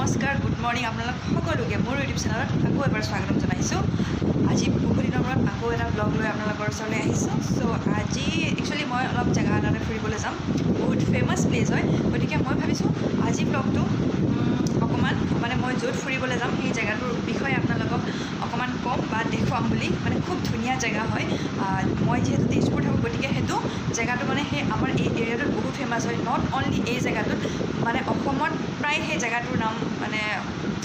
নমস্কাৰ, good morning আপোনালোক সকলোকে মোৰ ইউটিউব চেনেলত আকৌ এবাৰ স্বাগতম জনাইছোঁ। আজি বহু দিনৰ মূৰত আকৌ এটা ব্লগ লৈ আপোনালোকৰ ওচৰলৈ আহিছোঁ। চ' আজি একচুৱেলি মই অলপ জেগা এটালৈ ফুৰিবলৈ যাম, বহুত ফেমাছ প্লেচ হয়। গতিকে মই ভাবিছোঁ আজি ব্লগটো অকণমান মই য'ত ফুৰিবলৈ যাম সেই জেগাটোৰ বিষয়ে আপোনালোকক অকণমান ক'ম বা দেখুৱাম বুলি। খুব ধুনীয়া জেগা হয়। মই যিহেতু তেজপুৰ থাকোঁ, গতিকে সেইটো জেগাটো সেই আমাৰ এই এৰিয়াটোত বহুত ফেমাছ হয়। নট অনলি এই জেগাটোত, অসমত প্ৰায় সেই জেগাটোৰ নাম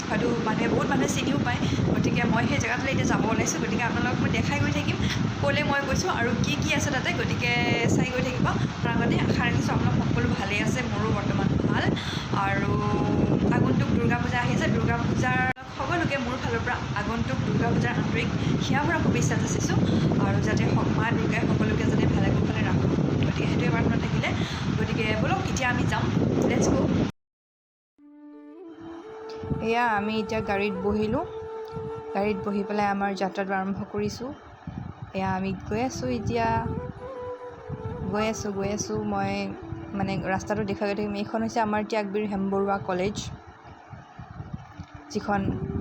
হয়তো বহুত মানুহে চিনিও পায়। গতিকে মই সেই জেগাটোলৈ এতিয়া যাব ওলাইছোঁ। গতিকে আপোনালোকক মই দেখাই গৈ থাকিম ক'লৈ মই গৈছোঁ আৰু কি আছে তাতে। গতিকে চাই গৈ থাকিব। তাৰ আগতে আশা ৰাখিছোঁ আপোনালোক সকলো ভালেই আছে, মোৰো বৰ্তমান ভাল। আৰু আগন্তুক দুৰ্গা পূজা আহিছে। দুৰ্গা পূজাৰ সকলোকে মোৰ ফালৰ পৰা আগন্তুক দুৰ্গা পূজাৰ আন্তৰিক হিয়াভৰা শুভেচ্ছা যাচিছোঁ। আৰু যাতে মা দুৰ্গাই সকলোকে যাতে ভালে কুশলে ৰাখোঁ, গতিকে সেইটোৱে প্ৰাৰ্থনা থাকিলে। গতিকে ব'লক এতিয়া আমি যাম, লেটছ গো। এয়া আমি এতিয়া গাড়ীত বহিলোঁ। গাড়ীত বহি পেলাই আমাৰ যাত্ৰাটো আৰম্ভ কৰিছোঁ। এয়া আমি গৈ আছোঁ। এতিয়া গৈ আছোঁ মই ৰাস্তাটো দেখুৱাই গৈ থাকিম। এইখন হৈছে আমাৰ ত্যাগবীৰ হেমবৰুৱা কলেজ, যিখন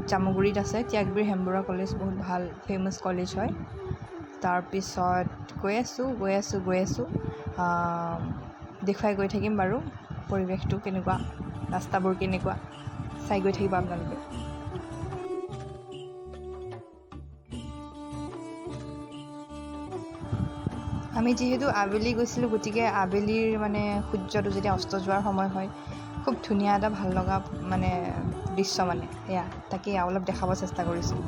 জামুগুৰিত আছে। ত্যাগবীৰ হেমবৰুৱা কলেজ বহুত ভাল ফেমাছ কলেজ হয়। তাৰপিছত গৈ আছোঁ দেখুৱাই গৈ থাকিম বাৰু পৰিৱেশটো কেনেকুৱা, ৰাস্তাবোৰ কেনেকুৱা, চাই গৈ থাকিব আপোনালোকে। আমি যিহেতু আবেলি গৈছিলোঁ, গতিকে আবেলিৰ সূৰ্যটো যেতিয়া অস্ত যোৱাৰ সময় হয়, খুব ধুনীয়া এটা ভাল লগা দৃশ্য এয়া তাকে অলপ দেখাব চেষ্টা কৰিছোঁ।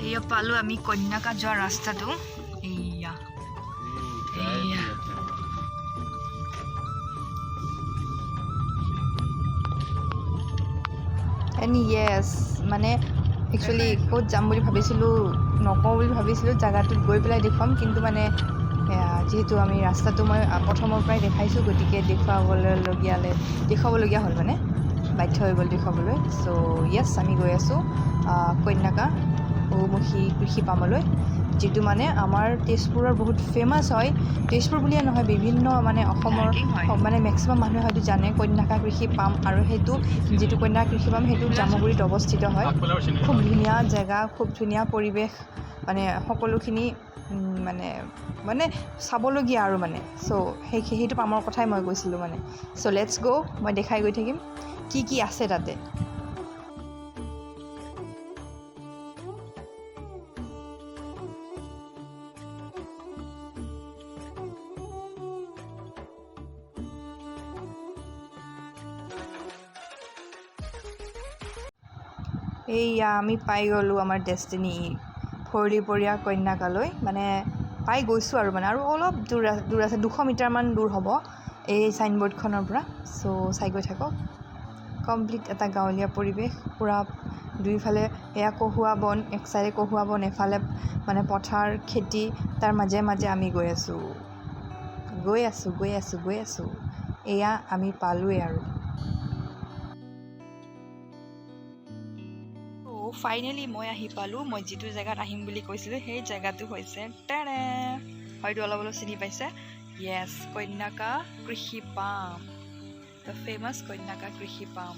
এয়া পালোঁ আমি কন্যাকা যোৱা ৰাস্তাটো। এয়া এণ্ড য়েছ একচুৱেলি ক'ত যাম বুলি ভাবিছিলোঁ, নকওঁ বুলি ভাবিছিলোঁ, জেগাটোত গৈ পেলাই দেখুৱাম। কিন্তু যিহেতু আমি ৰাস্তাটো মই প্ৰথমৰ পৰাই দেখাইছোঁ, গতিকে দেখুৱাবলগীয়া হ'ল, বাধ্য হৈ গ'ল দেখুৱাবলৈ। চ' য়েছ, আমি গৈ আছোঁ কন্যাকা বহুমুখী কৃষি পামলৈ, যিটো আমাৰ তেজপুৰৰ বহুত ফেমাছ হয়। তেজপুৰ বুলিয়ে নহয়, বিভিন্ন অসমৰ মেক্সিমাম মানুহে হয়তো জানে কন্যাকা কৃষি পাম। আৰু সেইটো যিটো কন্যাকা কৃষি পাম সেইটো জামুগুৰিত অৱস্থিত হয়। খুব ধুনীয়া জেগা, খুব ধুনীয়া পৰিৱেশ, সকলোখিনি চাবলগীয়া আৰু চ' সেইটো পামৰ কথাই মই কৈছিলোঁ চ' লেটছ গ', মই দেখাই গৈ থাকিম কি আছে তাতে। এইয়া আমি পাই গ'লোঁ আমাৰ ডেষ্টিনি, ভৰলীপৰীয়া কন্যাকালৈ। পাই গৈছোঁ আৰু আৰু অলপ দূৰ আছে, 200 মিটাৰমান দূৰ হ'ব এই চাইনবৰ্ডখনৰ পৰা। চ' চাই গৈ থাকক। কমপ্লিট এটা গাঁৱলীয়া পৰিৱেশ, পূৰা দুইফালে এয়া কহুৱা বন, এক চাইডে কহুৱা বন, এফালে পথাৰ খেতি, তাৰ মাজে মাজে আমি গৈ আছোঁ। এয়া আমি পালোঁৱেই আৰু। ফাইনেলি মই আহি পালোঁ। মই যিটো জেগাত আহিম বুলি কৈছিলোঁ সেই জেগাটো হৈছে হয়তো অলপ চিনি পাইছে। য়েছ, কন্যাকা কৃষি পাম, দ্য ফেমাছ কন্যাকা কৃষি পাম।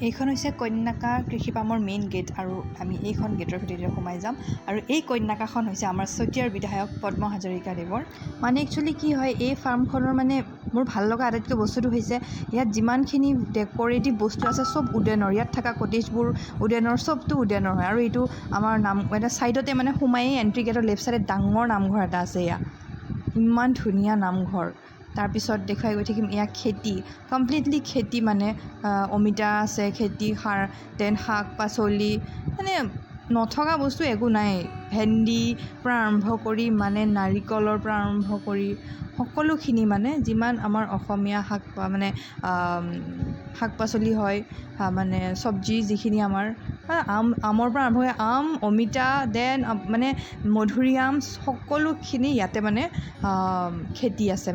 এইখন হৈছে কন্যাকা কৃষি পামৰ মেইন গেট, আৰু আমি এইখন গেটৰ ভিতৰতে সোমাই যাম। আৰু এই কন্যাকাখন হৈছে আমাৰ চতিয়াৰ বিধায়ক পদ্ম হাজৰিকাদেৱৰ। একচুৱেলি কি হয়, এই ফাৰ্মখনৰ মোৰ ভাল লগা আটাইতকৈ বস্তুটো হৈছে ইয়াত যিমানখিনি ডেক'ৰেটিভ বস্তু আছে চব উডেনৰ। ইয়াত থকা কটেজবোৰ উডেনৰ, চবটো উডেনৰ হয়। আৰু এইটো আমাৰ ছাইডতে সোমায়েই এণ্ট্ৰি গেটৰ লেফ্ট ছাইডে ডাঙৰ নামঘৰ এটা আছে। এয়া ইমান ধুনীয়া নামঘৰ। তাৰপিছত দেখুৱাই গৈ থাকিম। এয়া খেতি, কমপ্লিটলি খেতি, অমিতা আছে, খেতি সাৰ, দেন শাক পাচলি, নথকা বস্তু একো নাই। ভেন্দিৰ পৰা আৰম্ভ কৰি নাৰিকলৰ পৰা আৰম্ভ কৰি সকলোখিনি যিমান আমাৰ অসমীয়া শাক পাচলি হয়, চব্জি যিখিনি আমাৰ আমৰ পৰা আৰম্ভ কৰি আম, অমিতা, দেন মধুৰিআম, সকলোখিনি ইয়াতে খেতি আছে।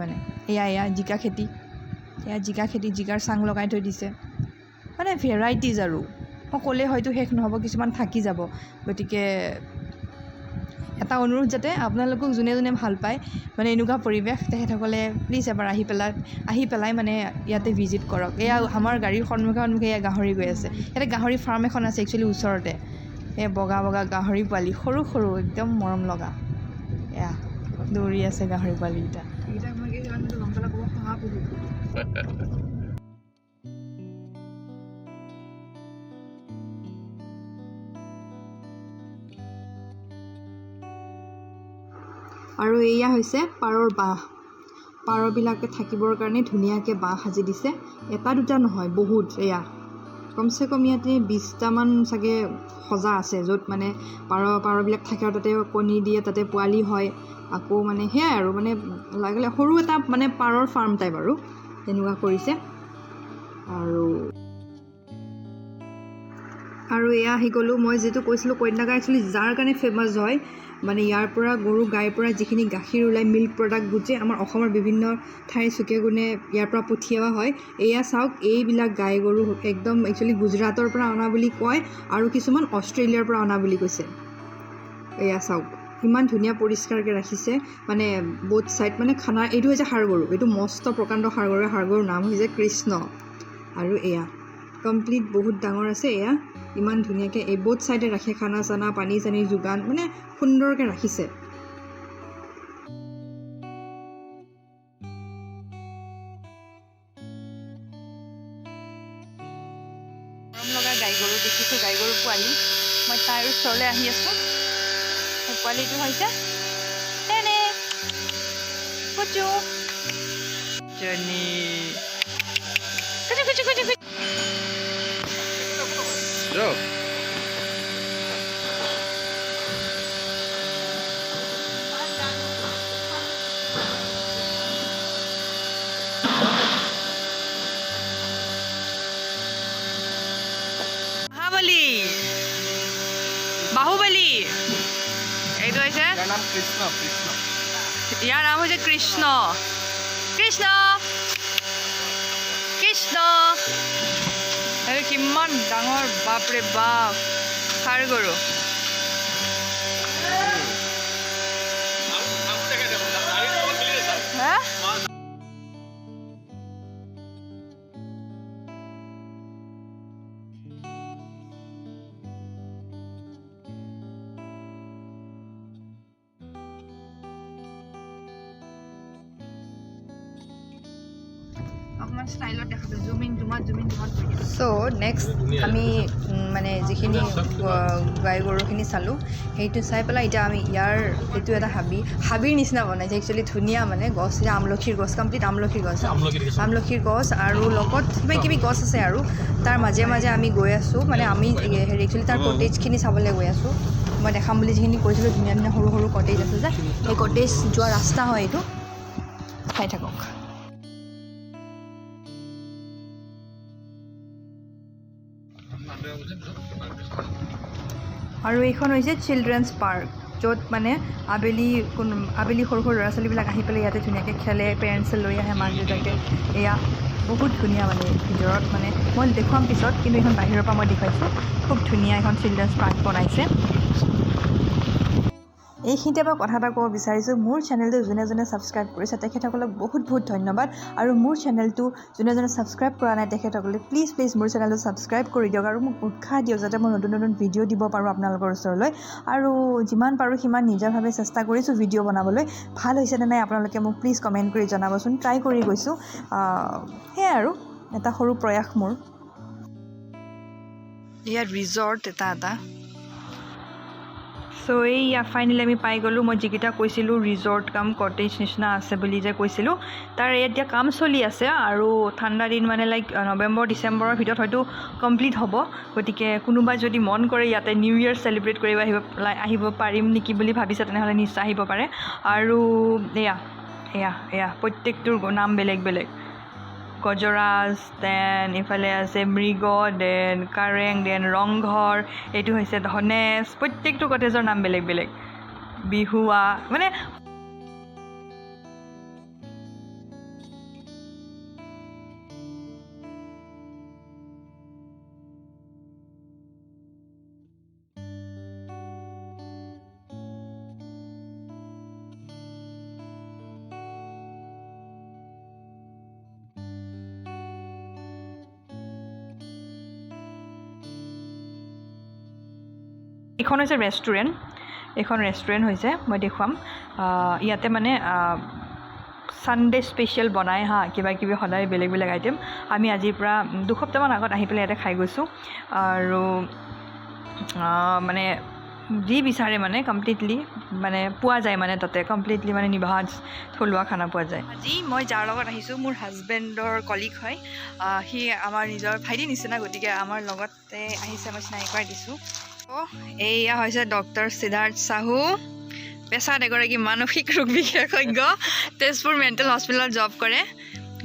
এয়া জিকা খেতি, জিকাৰ চাং লগাই থৈ দিছে। ভেৰাইটিজ আৰু ক'লে হয়তো শেষ নহ'ব, কিছুমান থাকি যাব। গতিকে এটা অনুৰোধ যাতে আপোনালোকক যোনে যোনে ভাল পায় মানে এনেকুৱা পৰিৱেশ তেখেতসকলে প্লিজ এবাৰ আহি পেলাই মানে ইয়াতে ভিজিট কৰক এয়া আমাৰ গাড়ীৰ সন্মুখে এয়া গাহৰি গৈ আছে ইয়াতে গাহৰি ফাৰ্ম এখন আছে একচুৱেলি ওচৰতে এই বগা গাহৰি পোৱালি সৰু সৰু একদম মৰম লগা এয়া দৌৰি আছে গাহৰি পোৱালিকেইটা আৰু এয়া হৈছে পাৰৰ বাঁহ পাৰবিলাকে থাকিবৰ কাৰণে ধুনীয়াকৈ বাঁহ সাজি দিছে এটা দুটা নহয় বহুত এয়া কমচে কম ইয়াতে 20টামান চাগে সজা আছে য'ত মানে পাৰবিলাক থাকে আৰু তাতে কণী দিয়ে তাতে পোৱালি হয় আকৌ মানে সেয়াই আৰু মানে লাগিলে সৰু এটা মানে পাৰৰ ফাৰ্ম টাইপ আৰু তেনেকুৱা কৰিছে আৰু এয়া আহি গ'লোঁ মই যিটো কৈছিলোঁ কন্যাকা একচুৱেলি যাৰ কাৰণে ফেমাছ হয় মানে ইয়াৰ পৰা গৰু গাইৰ পৰা যিখিনি গাখীৰ ওলায় মিল্ক প্ৰডাক্ট গোটেই আমাৰ অসমৰ বিভিন্ন ঠাইৰ চুকে কোণে ইয়াৰ পৰা পঠিওৱা হয় এয়া চাওক এইবিলাক গাই গৰু একদম একচুৱেলি গুজৰাটৰ পৰা অনা বুলি কয় আৰু কিছুমান অষ্ট্ৰেলিয়াৰ পৰা অনা বুলি কৈছে এয়া চাওক ইমান ধুনীয়া পৰিষ্কাৰকৈ ৰাখিছে মানে বোথ ছাইড মানে খানা এইটো হৈছে ষাঁড় গৰু এইটো মস্ত প্ৰকাণ্ড ষাঁড় গৰুৰ নাম হৈছে কৃষ্ণ আৰু এয়া কমপ্লিট বহুত ডাঙৰ আছে এয়া ইমান ধুনীয়াকৈ এই বোথ ছাইডে ৰাখে খানা চানা পানী চানী যোগান মানে সুন্দৰকৈ ৰাখিছে মৰম লগা গাই গৰু দেখিছোঁ গাই গৰু পোৱালি মই তাইৰ ওচৰলৈ আহি আছোঁ সেই পোৱালিটো হৈছে তেনে কুচু জনী বাহুবলী এইটো হৈছে ইয়াৰ নাম হৈছে কৃষ্ণ এইটো কিমান ডাঙৰ বাপৰে বাপ ষাঁড় গৰু হা অকণমান ষ্টাইলত দেখালোঁ জুম ইন জুমত চ' নেক্সট আমি মানে যিখিনি গাই গৰুখিনি চালোঁ সেইটো চাই পেলাই এতিয়া আমি ইয়াৰ এইটো এটা হাবিৰ নিচিনা বনাইছে একচুৱেলি ধুনীয়া মানে গছ এতিয়া আমলখিৰ গছ কমপ্লিট আমলখিৰ গছ আৰু লগত কিবাকিবি গছ আছে আৰু তাৰ মাজে মাজে আমি গৈ আছোঁ মানে আমি হেৰি একচুৱেলি তাৰ কটেজখিনি চাবলৈ গৈ আছোঁ মই দেখাম বুলি যিখিনি কৈছিলোঁ ধুনীয়া ধুনীয়া সৰু সৰু কটেজ আছে যে সেই কটেজ যোৱা ৰাস্তা হয় এইটো চাই থাকক আৰু এইখন হৈছে চিলড্ৰেনছ পাৰ্ক য'ত মানে আবেলি সৰু সৰু ল'ৰা ছোৱালীবিলাক আহি পেলাই ইয়াতে ধুনীয়াকৈ খেলে পেৰেণ্টছে লৈ আহে মাক দেউতাকে এয়া বহুত ধুনীয়া মানে ভিতৰত মানে মই দেখুৱাম পিছত কিন্তু এইখন বাহিৰৰ পৰা মই দেখুৱাইছোঁ খুব ধুনীয়া এখন চিলড্ৰেনছ পাৰ্ক বনাইছে এইখিনিতে মই কথা এটা ক'ব বিচাৰিছোঁ মোৰ চেনেলটো যোনে যোনে ছাবস্ক্ৰাইব কৰিছে তেখেতসকলক বহুত বহুত ধন্যবাদ আৰু মোৰ চেনেলটো যোনে যোনে ছাবস্ক্ৰাইব কৰা নাই তেখেতসকলে প্লিজ মোৰ চেনেলটো ছাবস্ক্ৰাইব কৰি দিয়ক আৰু মোক উৎসাহ দিয়ক যাতে মই নতুন নতুন ভিডিঅ' দিব পাৰোঁ আপোনালোকৰ ওচৰলৈ আৰু যিমান পাৰোঁ সিমান নিজৰভাৱে চেষ্টা কৰিছোঁ ভিডিঅ' বনাবলৈ ভাল হৈছে নে নাই আপোনালোকে মোক প্লিজ কমেণ্ট কৰি জনাবচোন ট্ৰাই কৰি গৈছোঁ সেয়াই আৰু এটা সৰু প্ৰয়াস মোৰ ইয়াত ৰিজৰ্ট এটা চ' এইয়া ফাইনেলি আমি পাই গ'লোঁ মই যিকেইটা কৈছিলোঁ ৰিজৰ্ট কাম কটেজ নিচিনা আছে বুলি যে কৈছিলোঁ তাৰ এতিয়া কাম চলি আছে আৰু ঠাণ্ডা দিন মানে লাইক নৱেম্বৰ ডিচেম্বৰৰ ভিতৰত হয়তো কমপ্লিট হ'ব গতিকে কোনোবাই যদি মন কৰে ইয়াতে নিউ ইয়েৰ চেলিব্ৰেট কৰিব আহিব পাৰিম নেকি বুলি ভাবিছে তেনেহ'লে নিশ্চয় আহিব পাৰে আৰু এয়া প্ৰত্যেকটোৰ নাম বেলেগ বেলেগ গজৰাজ দেন ইফালে আছে মৃগ দেন কাৰেং দেন ৰংঘৰ এইটো হৈছে ধনেশ প্ৰত্যেকটো কটেজৰ নাম বেলেগ বেলেগ বিহুৱা মানে এইখন হৈছে ৰেষ্টুৰেণ্ট এইখন ৰেষ্টুৰেণ্ট হৈছে মই দেখুৱাম ইয়াতে মানে সানডে স্পেচিয়েল বনাই হা কিবা কিবি সদায় বেলেগ বেলেগ আইটেম আমি আজিৰ পৰা 2 সপ্তাহমান আগত আহি পেলাই ইয়াতে খাই গৈছোঁ আৰু মানে যি বিচাৰে মানে কমপ্লিটলি মানে পোৱা যায় মানে তাতে কমপ্লিটলি মানে নিভাজ থলুৱা খানা পোৱা যায় আজি মই যাৰ লগত আহিছোঁ মোৰ হাজবেণ্ডৰ কলিগ হয় সি আমাৰ নিজৰ ভাইটি নিচিনা গতিকে আমাৰ লগতে আহিছে মই চিনাকি কৰাই দিছোঁ এয়া হৈছে ডক্টৰ সিদ্ধাৰ্থ সাহু পেছাত এগৰাকী মানসিক ৰোগ বিশেষজ্ঞ তেজপুৰ মেণ্টেল হস্পিটেলত জব কৰে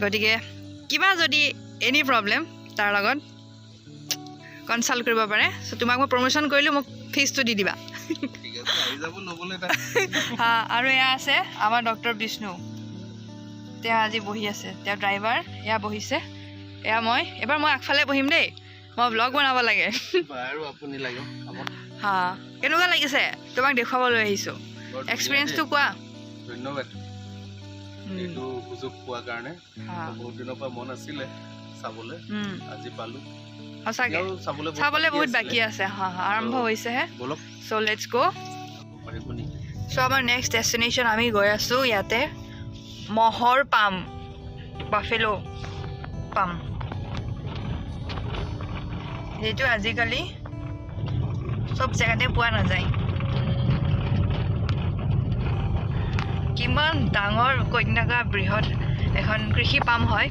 গতিকে কিবা যদি এনি প্ৰব্লেম তাৰ লগত কনসাল্ট কৰিব পাৰে সো তোমাক মই প্ৰমোশন কৰিলোঁ মোক ফিজটো দি দিবা ঠিক আছে আহি যাব নবলে এটা হা আৰু এয়া আছে আমাৰ ডক্টৰ বিষ্ণু তেওঁ আজি বহি আছে তেওঁ ড্ৰাইভাৰ এয়া বহিছে এয়া মই এবাৰ মই আগফালে বহিম দেই মই ব্লগ বনাব লাগে আৰু আপুনি লাগিব হা কেনেকুৱা লাগিছে তোমাক দেখুৱাবলৈ আহিছোঁ এক্সপেৰিয়েন্সটো কোৱা ধন্যবাদ এইটো সুযোগ পোৱাৰ কাৰণে বহুত দিনৰ পৰা মন আছিলে চাবলৈ আজি পালোঁ সঁচাকৈ চাবলৈ বহুত বাকী আছে হা আৰম্ভ হৈছেহে চ' লেটছ গ' চ' আমাৰ নেক্সট ডেষ্টিনেশ্যন আমি গৈ আছোঁ ইয়াতে মহৰ পাম বাফেলো পাম যিটো আজিকালি চব জেগাতে পোৱা নাযায় কিমান ডাঙৰ কন্যাকা বৃহৎ এখন কৃষি পাম হয়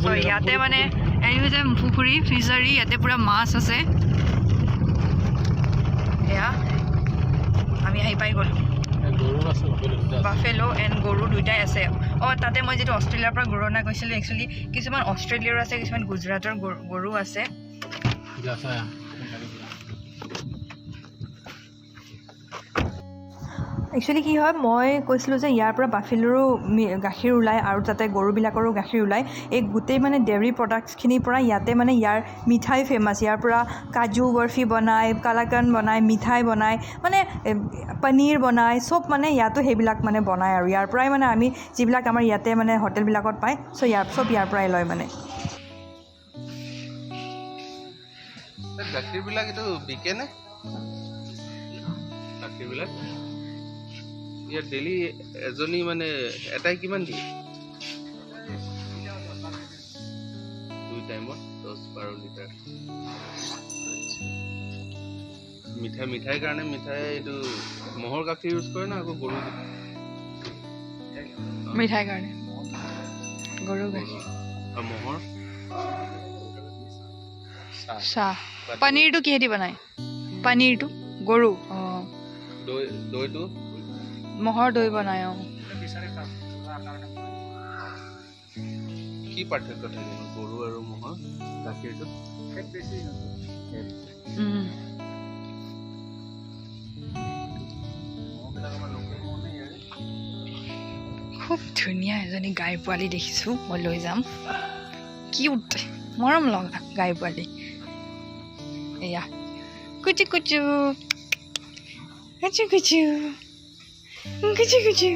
চ' ইয়াতে মানে এই হৈছে পুখুৰী ফিচাৰী ইয়াতে পুৰা মাছ আছে এয়া আমি আহি পাই গ'লোঁ বাফেলো এণ্ড গৰু দুইটাই আছে তাতে মই যিটো অষ্ট্ৰেলিয়াৰ পৰা গৰু অনা কৈছিলোঁ একচুৱেলি কিছুমান অষ্ট্ৰেলিয়াৰো আছে কিছুমান গুজৰাটৰ গৰু আছে একচুৱেলি কি হয় মই কৈছিলোঁ যে ইয়াৰ পৰা বাফেলোৰো গাখীৰ ওলায় আৰু তাতে গৰুবিলাকৰো গাখীৰ ওলায় এই গোটেই মানে ডেইৰী প্ৰডাক্টছখিনিৰ পৰা ইয়াতে মানে ইয়াৰ মিঠাই ফেমাছ ইয়াৰ পৰা কাজু বৰফি বনায় কালাকান বনায় মিঠাই বনায় মানে পনীৰ বনায় চব মানে ইয়াতো সেইবিলাক মানে বনায় আৰু ইয়াৰ পৰাই মানে আমি যিবিলাক আমাৰ ইয়াতে মানে হোটেলবিলাকত পায় চ' ইয়াৰ পৰাই লয় মানে গাখীৰবিলাক এইটো বিকেনে গাখীৰবিলাক ইয়াত ডেইলি এজনী মানে এটাই কিমান দিয়ে 2 টাইমত 10-12 লিটাৰ মিঠাই কাৰণে মিঠাই এইটো মহৰ গাখীৰ ইউজ কৰে না আকৌ গৰু মিঠাই কাৰণে গৰু গাখীৰ আৰু মহৰ চাহ পনীৰটো কিহেদি বনায় পনীৰটো গৰু দৈটো মহৰ দৈ বনায় কি পাৰ্থক্য থাকে গৰু আৰু মহৰ গাখীৰটো খুব ধুনীয়া এজনী গাই পোৱালি দেখিছোঁ মই লৈ যাম কিউট মৰম লগা গাই পোৱালি এয়া কুচু কুচু কুচু কুচু কুচু কুচু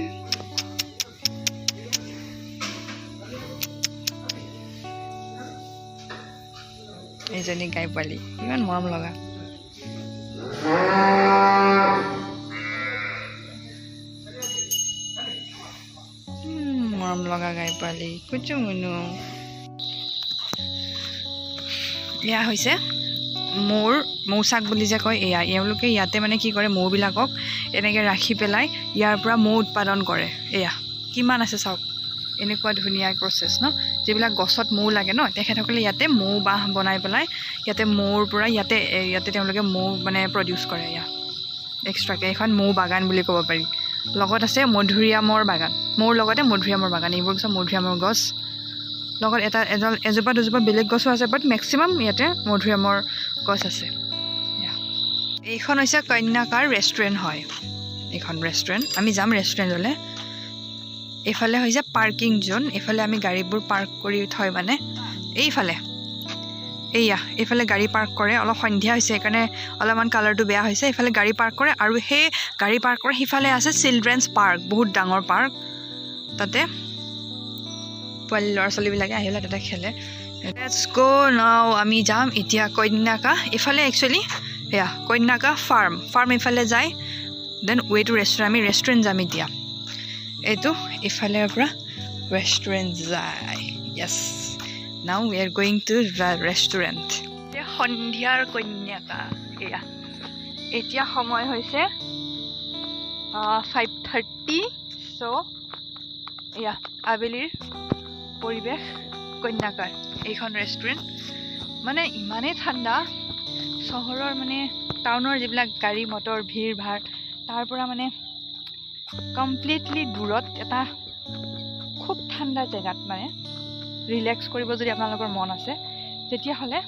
এইজনী গাই পোৱালি ইমান মৰম লগা মৰম লগা গাই পোৱালি কুচু মুনু এয়া হৈছে মৌচাক বুলি যে কয় এয়া এওঁলোকে ইয়াতে মানে কি কৰে মৌবিলাকক এনেকৈ ৰাখি পেলাই ইয়াৰ পৰা মৌ উৎপাদন কৰে এয়া কিমান আছে চাওক এনেকুৱা ধুনীয়া প্ৰচেছ ন যিবিলাক গছত মৌ লাগে ন তেখেতসকলে ইয়াতে মৌ বাঁহ বনাই পেলাই ইয়াতে মৌৰ পৰা ইয়াতে তেওঁলোকে মৌ মানে প্ৰডিউচ কৰে এয়া এক্সট্ৰাকৈ এখন মৌ বাগান বুলি ক'ব পাৰি লগত আছে মধুৰিআমৰ বাগান মৌৰ লগতে মধুৰিআমৰ বাগান এইবোৰ চব মধুৰিআমৰ গছ লগত এজোপা দুজোপা বেলেগ গছো আছে বাট মেক্সিমাম ইয়াতে মধুৰিআমৰ গছ আছে এইখন হৈছে কন্যাকাৰ ৰেষ্টুৰেণ্ট হয় এইখন ৰেষ্টুৰেণ্ট আমি যাম ৰেষ্টুৰেণ্টলৈ এইফালে হৈছে পাৰ্কিং জোন এইফালে আমি গাড়ীবোৰ পাৰ্ক কৰি থয় মানে এইফালে এইফালে গাড়ী পাৰ্ক কৰে অলপ সন্ধিয়া হৈছে সেইকাৰণে অলপমান কালাৰটো বেয়া হৈছে এইফালে গাড়ী পাৰ্ক কৰে আৰু সেই গাড়ী পাৰ্ক কৰে সিফালে আছে চিলড্ৰেনছ পাৰ্ক বহুত ডাঙৰ পাৰ্ক তাতে পোৱালি ল'ৰা ছোৱালীবিলাকে আহিলে তাতে খেলে লেটছ গ' নাও আমি যাম এতিয়া কন্যাকা এইফালে একচুৱেলি এয়া কন্যাকা ফাৰ্ম ইফালে যায় দেন ৱে টু ৰেষ্টুৰেণ্ট আমি ৰেষ্টুৰেণ্ট যাম এতিয়া এইটো ইফালে পৰা ৰেষ্টুৰেণ্ট যায় yes now we are going to restaurant এতিয়া সন্ধিয়াৰ কন্যাকা এয়া এতিয়া সময় হৈছে 5:30 চ' এয়া আবেলিৰ পৰিৱেশ কন্যাকাৰ এইখন ৰেষ্টুৰেণ্ট মানে ইমানেই ঠাণ্ডা চহৰৰ মানে টাউনৰ যিবিলাক গাড়ী মটৰ ভিৰ ভাৰ তাৰ পৰা মানে কমপ্লিটলি দূৰত এটা খুব ঠাণ্ডা জেগাত মানে ৰিলেক্স কৰিব যদি আপোনালোকৰ মন আছে তেতিয়াহ'লে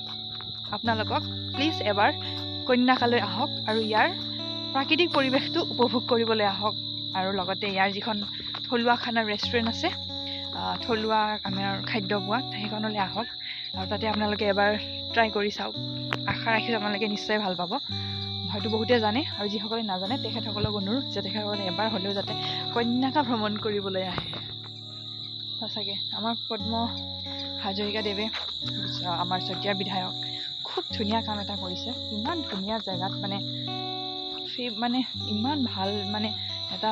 আপোনালোকক প্লিজ এবাৰ কন্যাকালৈ আহক আৰু ইয়াৰ প্ৰাকৃতিক পৰিৱেশটো উপভোগ কৰিবলৈ আহক আৰু লগতে ইয়াৰ যিখন থলুৱা খানাৰ ৰেষ্টুৰেণ্ট আছে থলুৱা আমাৰ খাদ্য পোৱা সেইখনলৈ আহক আৰু তাতে আপোনালোকে এবাৰ ট্ৰাই কৰি চাওক আশা ৰাখিছোঁ আপোনালোকে নিশ্চয় ভাল পাব হয়তো বহুতে জানে আৰু যিসকলে নাজানে তেখেতসকলক অনুৰোধ যে তেখেতসকলে এবাৰ হ'লেও যাতে কন্যাকা ভ্ৰমণ কৰিবলৈ আহে সঁচাকৈ আমাৰ পদ্ম হাজৰিকাদেৱে আমাৰ চতিয়াৰ বিধায়ক খুব ধুনীয়া কাম এটা কৰিছে ইমান ধুনীয়া জেগাত মানে ইমান ভাল মানে এটা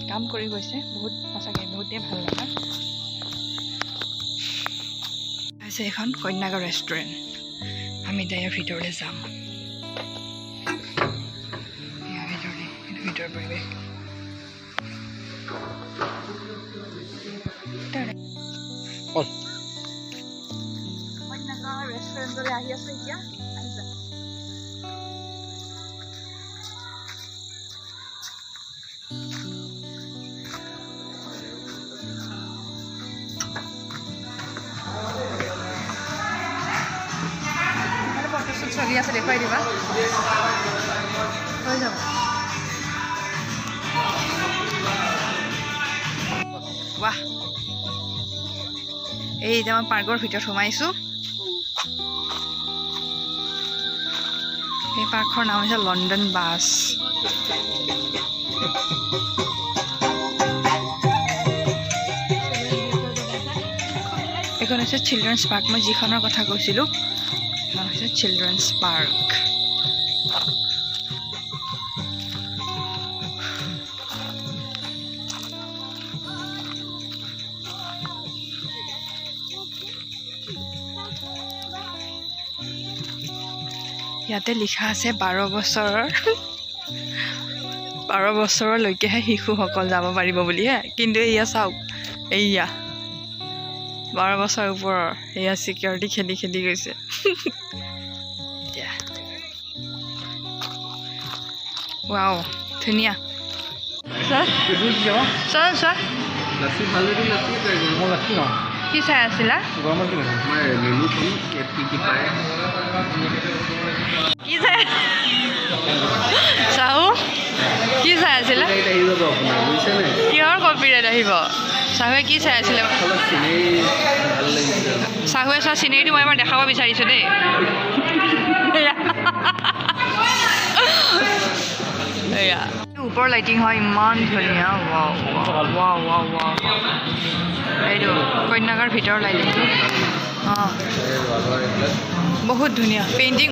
কাম কৰি গৈছে বহুত সঁচাকৈ বহুতেই ভাল লগা আছে এখন কন্যাকা ৰেষ্টুৰেণ্ট আমি এতিয়া ইয়াৰ ভিতৰলৈ যাম ভিতৰ পৰিৱেশ কন্যাকা ৰেষ্টুৰেণ্টলৈ আহি আছোঁ এতিয়া আহি যাম চলি আছে দেখুৱাই দিবা হৈ যাব ৱাহ এই এতিয়া মই পাৰ্কৰ ভিতৰত সোমাইছোঁ এই পাৰ্কখনৰ নাম হৈছে লণ্ডন বাছ এইখন হৈছে চিলড্ৰেনছ পাৰ্ক মই যিখনৰ কথা কৈছিলোঁ এইখন হৈছে চিলড্ৰেনছ পাৰ্ক ইয়াতে লিখা আছে 12 বছৰলৈকেহে শিশুসকল যাব পাৰিব বুলিহে কিন্তু এয়া চাওক এয়া 12 বছৰ ওপৰৰ এয়া চিকিউৰিটি খেলি গৈছে ৱাও ধুনীয়া চোৱা কি চাই আছিলা কি চাই চাহু কি চাই আছিলে কিহৰ কপিৰাইট আহিব চাহুৱে কি চাই আছিলে চাহুৱে চোৱা চিনেৰীটো মই এবাৰ দেখাব বিচাৰিছোঁ দেই এয়া ওপৰ লাইটিং হয় ইমান ধুনীয়া এইটো কন্যাকাৰ ভিতৰৰ লাইটিংটো অঁ বহুত ধুনীয়া পেইণ্টিং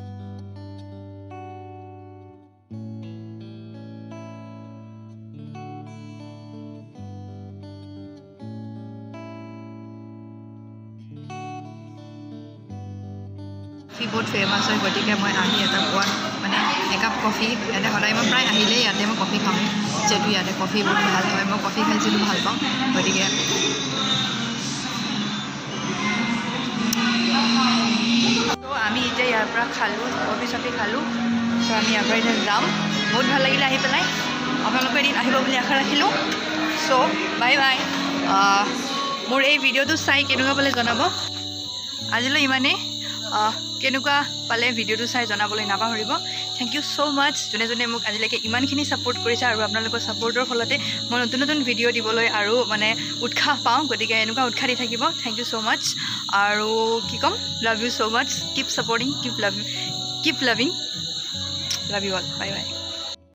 বহুত ফেমাছ হয় গতিকে মই আহি এটা পোৱাত মানে একাপ কফি ইয়াতে সদায় মই প্ৰায় আহিলেই ইয়াতে মই কফি খাওঁ যিহেতু ইয়াতে কফি বহুত ভাল হয় মই কফি খাই যিটো ভাল পাওঁ গতিকে ত' আমি এতিয়া ইয়াৰ পৰা খালোঁ কফি চফি খালোঁ চ' আমি ইয়াৰ পৰা এতিয়া যাম বহুত ভাল লাগিলে আহি পেলাই আপোনালোকে এদিন আহিব বুলি আশা ৰাখিলোঁ চ' বাই বাই মোৰ এই ভিডিঅ'টো চাই কেনেকুৱা পালে জনাব আজিলৈ ইমানেই কেনেকুৱা পালে ভিডিঅ'টো চাই জনাবলৈ নাপাহৰিব থেংক ইউ ছ' মাছ যোনে যোনে মোক আজিলৈকে ইমানখিনি ছাপোৰ্ট কৰিছে আৰু আপোনালোকৰ ছাপোৰ্টৰ ফলতে মই নতুন নতুন ভিডিঅ' দিবলৈ আৰু মানে উৎসাহ পাওঁ গতিকে এনেকুৱা উৎসাহ দি থাকিব থেংক ইউ ছ' মাছ আৰু কি ক'ম love you so' much keep supporting keep loving love you all bye by